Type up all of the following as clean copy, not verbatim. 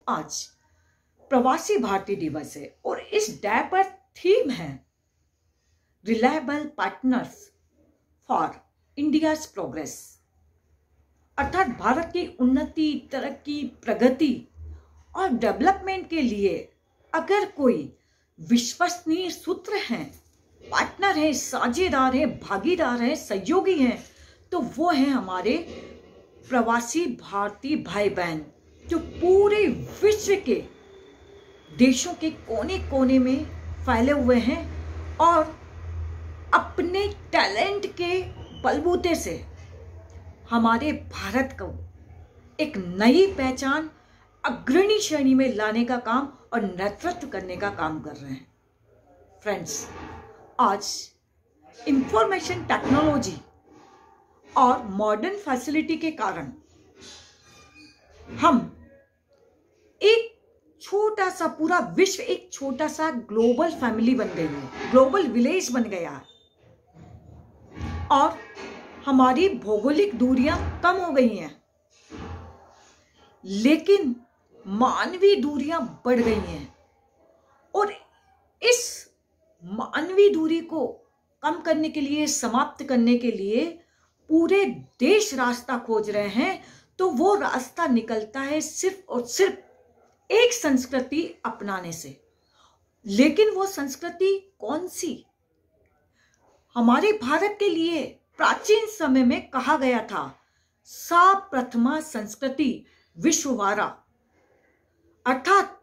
आज प्रवासी भारतीय दिवस है और इस डे पर थीम है reliable partners for India's progress, अर्थात भारत की उन्नति, तरक्की, प्रगति और डेवलपमेंट के लिए अगर कोई विश्वसनीय सूत्र हैं, पार्टनर है, साझेदार है, भागीदार है, सहयोगी हैं, तो वो हैं हमारे प्रवासी भारतीय भाई बहन जो पूरे विश्व के देशों के कोने कोने में फैले हुए हैं और अपने टैलेंट के बलबूते से हमारे भारत को एक नई पहचान अग्रणी श्रेणी में लाने का काम और नेतृत्व करने का काम कर रहे हैं। फ्रेंड्स, आज इंफॉर्मेशन टेक्नोलॉजी और मॉडर्न फैसिलिटी के कारण हम एक छोटा सा, पूरा विश्व एक छोटा सा ग्लोबल फैमिली बन गई है, ग्लोबल विलेज बन गया है और हमारी भौगोलिक दूरियां कम हो गई हैं, लेकिन मानवीय दूरियां बढ़ गई हैं और इस मानवीय दूरी को कम करने के लिए, समाप्त करने के लिए पूरे देश रास्ता खोज रहे हैं। तो वो रास्ता निकलता है सिर्फ और सिर्फ एक संस्कृति अपनाने से। लेकिन वो संस्कृति कौन सी? हमारे भारत के लिए प्राचीन समय में कहा गया था, सा प्रथमा संस्कृति विश्ववारा, अर्थात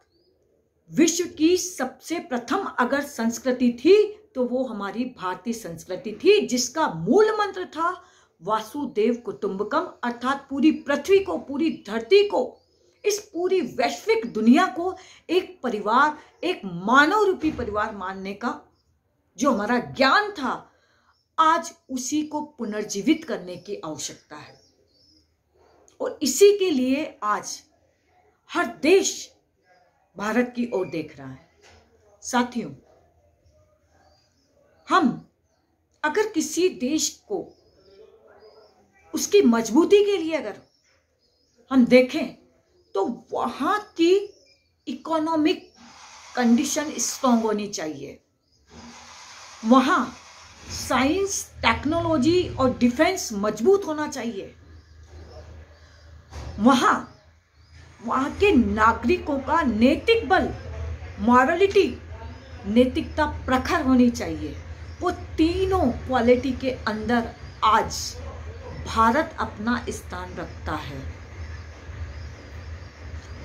विश्व की सबसे प्रथम अगर संस्कृति थी तो वो हमारी भारतीय संस्कृति थी, जिसका मूल मंत्र था वासुदेव कुटुंबकम, अर्थात पूरी पृथ्वी को, पूरी धरती को, इस पूरी वैश्विक दुनिया को एक परिवार, एक मानव रूपी परिवार मानने का जो हमारा ज्ञान था, आज उसी को पुनर्जीवित करने की आवश्यकता है। और इसी के लिए आज हर देश भारत की ओर देख रहा है। साथियों, हम अगर किसी देश को उसकी मजबूती के लिए अगर हम देखें तो वहां की इकोनॉमिक कंडीशन स्ट्रांग होनी चाहिए, वहां साइंस, टेक्नोलॉजी और डिफेंस मजबूत होना चाहिए, वहां के नागरिकों का नैतिक बल, मॉरलिटी, नैतिकता प्रखर होनी चाहिए। वो तीनों क्वालिटी के अंदर आज भारत अपना स्थान रखता है।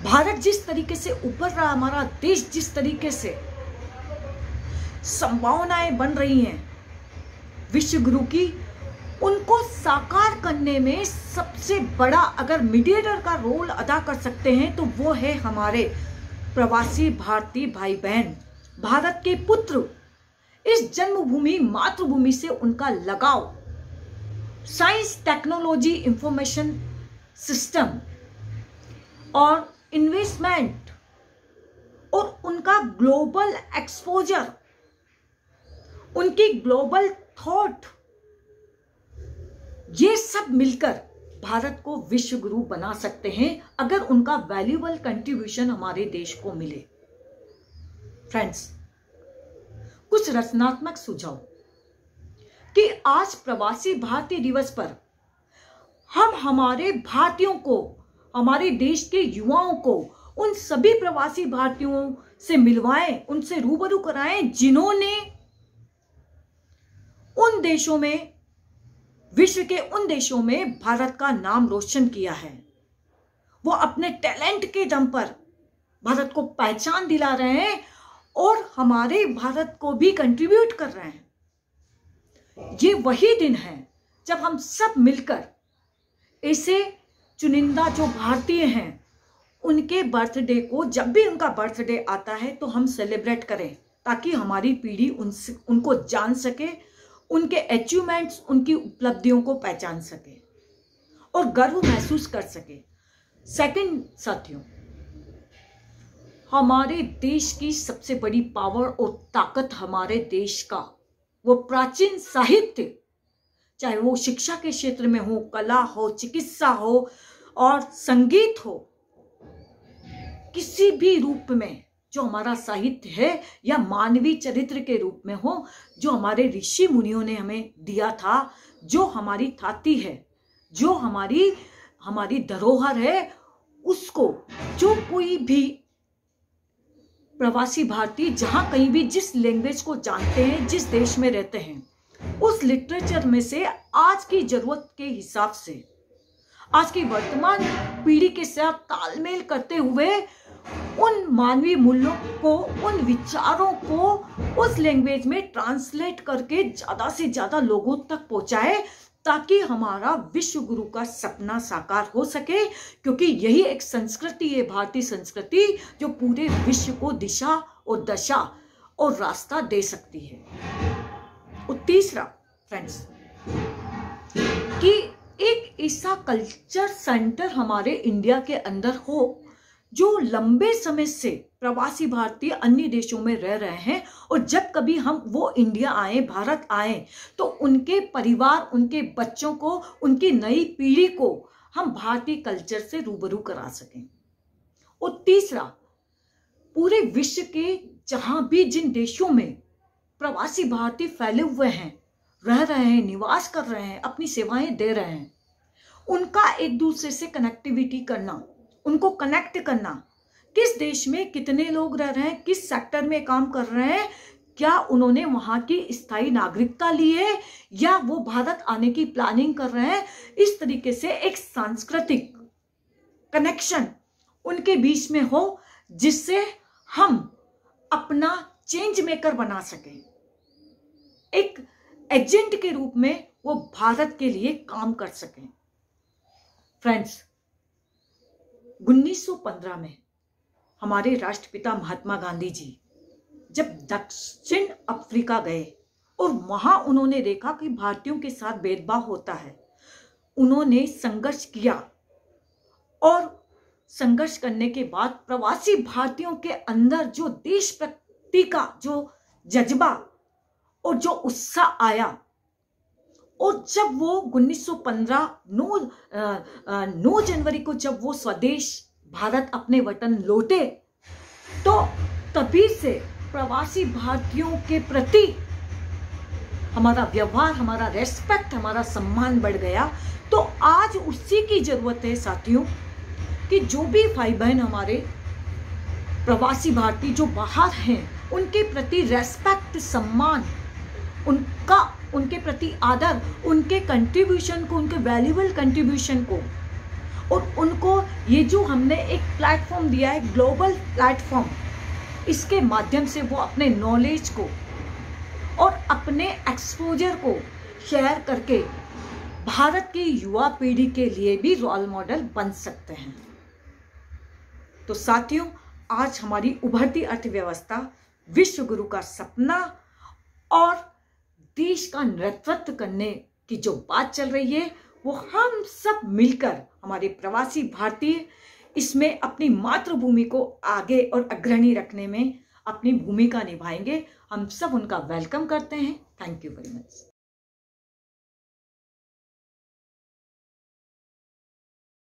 भारत जिस तरीके से उभर रहा, हमारा देश जिस तरीके से संभावनाएं बन रही हैं विश्व गुरु की, उनको साकार करने में सबसे बड़ा अगर मीडिएटर का रोल अदा कर सकते हैं तो वो है हमारे प्रवासी भारतीय भाई बहन, भारत के पुत्र। इस जन्मभूमि, मातृभूमि से उनका लगाव, साइंस, टेक्नोलॉजी, इंफॉर्मेशन सिस्टम और इन्वेस्टमेंट और उनका ग्लोबल एक्सपोजर, उनकी ग्लोबल थॉट, ये सब मिलकर भारत को विश्व गुरु बना सकते हैं अगर उनका वैल्यूएबल कंट्रीब्यूशन हमारे देश को मिले। फ्रेंड्स, कुछ रचनात्मक सुझाव कि आज प्रवासी भारतीय दिवस पर हम हमारे भारतीयों को, हमारे देश के युवाओं को उन सभी प्रवासी भारतीयों से मिलवाएं, उनसे रूबरू कराएं जिन्होंने उन देशों में, विश्व के उन देशों में भारत का नाम रोशन किया है। वो अपने टैलेंट के दम पर भारत को पहचान दिला रहे हैं और हमारे भारत को भी कंट्रीब्यूट कर रहे हैं। ये वही दिन है जब हम सब मिलकर ऐसे चुनिंदा जो भारतीय हैं उनके बर्थडे को, जब भी उनका बर्थडे आता है तो हम सेलिब्रेट करें, ताकि हमारी पीढ़ी उनको जान सके, उनके अचीवमेंट्स, उनकी उपलब्धियों को पहचान सके और गर्व महसूस कर सके। सेकंड साथियों, हमारे देश की सबसे बड़ी पावर और ताकत हमारे देश का वो प्राचीन साहित्य, चाहे वो शिक्षा के क्षेत्र में हो, कला हो, चिकित्सा हो और संगीत हो, किसी भी रूप में जो हमारा साहित्य है या मानवीय चरित्र के रूप में हो, जो हमारे ऋषि मुनियों ने हमें दिया था, जो हमारी थाती है, जो हमारी धरोहर है, उसको जो कोई भी प्रवासी भारतीय जहां कहीं भी जिस लैंग्वेज को जानते हैं, जिस देश में रहते हैं, उस लिटरेचर में से आज की जरूरत के हिसाब से, आज की वर्तमान पीढ़ी के साथ तालमेल करते हुए उन मानवीय मूल्यों को, उन विचारों को उस लैंग्वेज में ट्रांसलेट करके ज्यादा से ज्यादा लोगों तक पहुंचाए, ताकि हमारा विश्व गुरु का सपना साकार हो सके। क्योंकि यही एक संस्कृति है, भारतीय संस्कृति, जो पूरे विश्व को दिशा और दशा और रास्ता दे सकती है। और तीसरा फ्रेंड्स, कि एक ऐसा कल्चर सेंटर हमारे इंडिया के अंदर हो, जो लंबे समय से प्रवासी भारतीय अन्य देशों में रह रहे हैं, और जब कभी हम वो इंडिया आए, भारत आए, तो उनके परिवार, उनके बच्चों को, उनकी नई पीढ़ी को हम भारतीय कल्चर से रूबरू करा सकें। और तीसरा, पूरे विश्व के जहां भी जिन देशों में प्रवासी भारतीय फैले हुए हैं, रह रहे हैं, निवास कर रहे हैं, अपनी सेवाएं दे रहे हैं, उनका एक दूसरे से कनेक्टिविटी करना, उनको कनेक्ट करना, किस देश में कितने लोग रह रहे हैं, किस सेक्टर में काम कर रहे हैं, क्या उन्होंने वहां की स्थायी नागरिकता ली है या वो भारत आने की प्लानिंग कर रहे हैं, इस तरीके से एक सांस्कृतिक कनेक्शन उनके बीच में हो, जिससे हम अपना चेंज मेकर बना सकें, एक एजेंट के रूप में वो भारत के लिए काम कर सकें। फ्रेंड्स, 1915 में हमारे राष्ट्रपिता महात्मा गांधी जी जब दक्षिण अफ्रीका गए और वहां उन्होंने देखा कि भारतीयों के साथ भेदभाव होता है, उन्होंने संघर्ष किया, और संघर्ष करने के बाद प्रवासी भारतीयों के अंदर जो देश प्रति का जो जज्बा और जो उत्साह आया, और जब वो 1915 9 जनवरी को जब वो स्वदेश भारत अपने वतन लौटे, तो तभी से प्रवासी भारतीयों के प्रति हमारा व्यवहार, हमारा रेस्पेक्ट, हमारा सम्मान बढ़ गया। तो आज उसी की जरूरत है साथियों, कि जो भी भाई बहन हमारे प्रवासी भारतीय जो बाहर हैं, उनके प्रति रेस्पेक्ट, सम्मान, उनके प्रति आदर, उनके कंट्रीब्यूशन को, उनके वैल्यूएबल कंट्रीब्यूशन को, और उनको ये जो हमने एक प्लेटफॉर्म दिया है, ग्लोबल प्लेटफॉर्म, इसके माध्यम से वो अपने नॉलेज को और अपने एक्सपोजर को शेयर करके भारत की युवा पीढ़ी के लिए भी रोल मॉडल बन सकते हैं। तो साथियों, आज हमारी उभरती अर्थव्यवस्था, विश्व गुरु का सपना और देश का नेतृत्व करने की जो बात चल रही है, वो हम सब मिलकर, हमारे प्रवासी भारतीय इसमें अपनी मातृभूमि को आगे और अग्रणी रखने में अपनी भूमिका निभाएंगे। हम सब उनका वेलकम करते हैं। Thank you very much.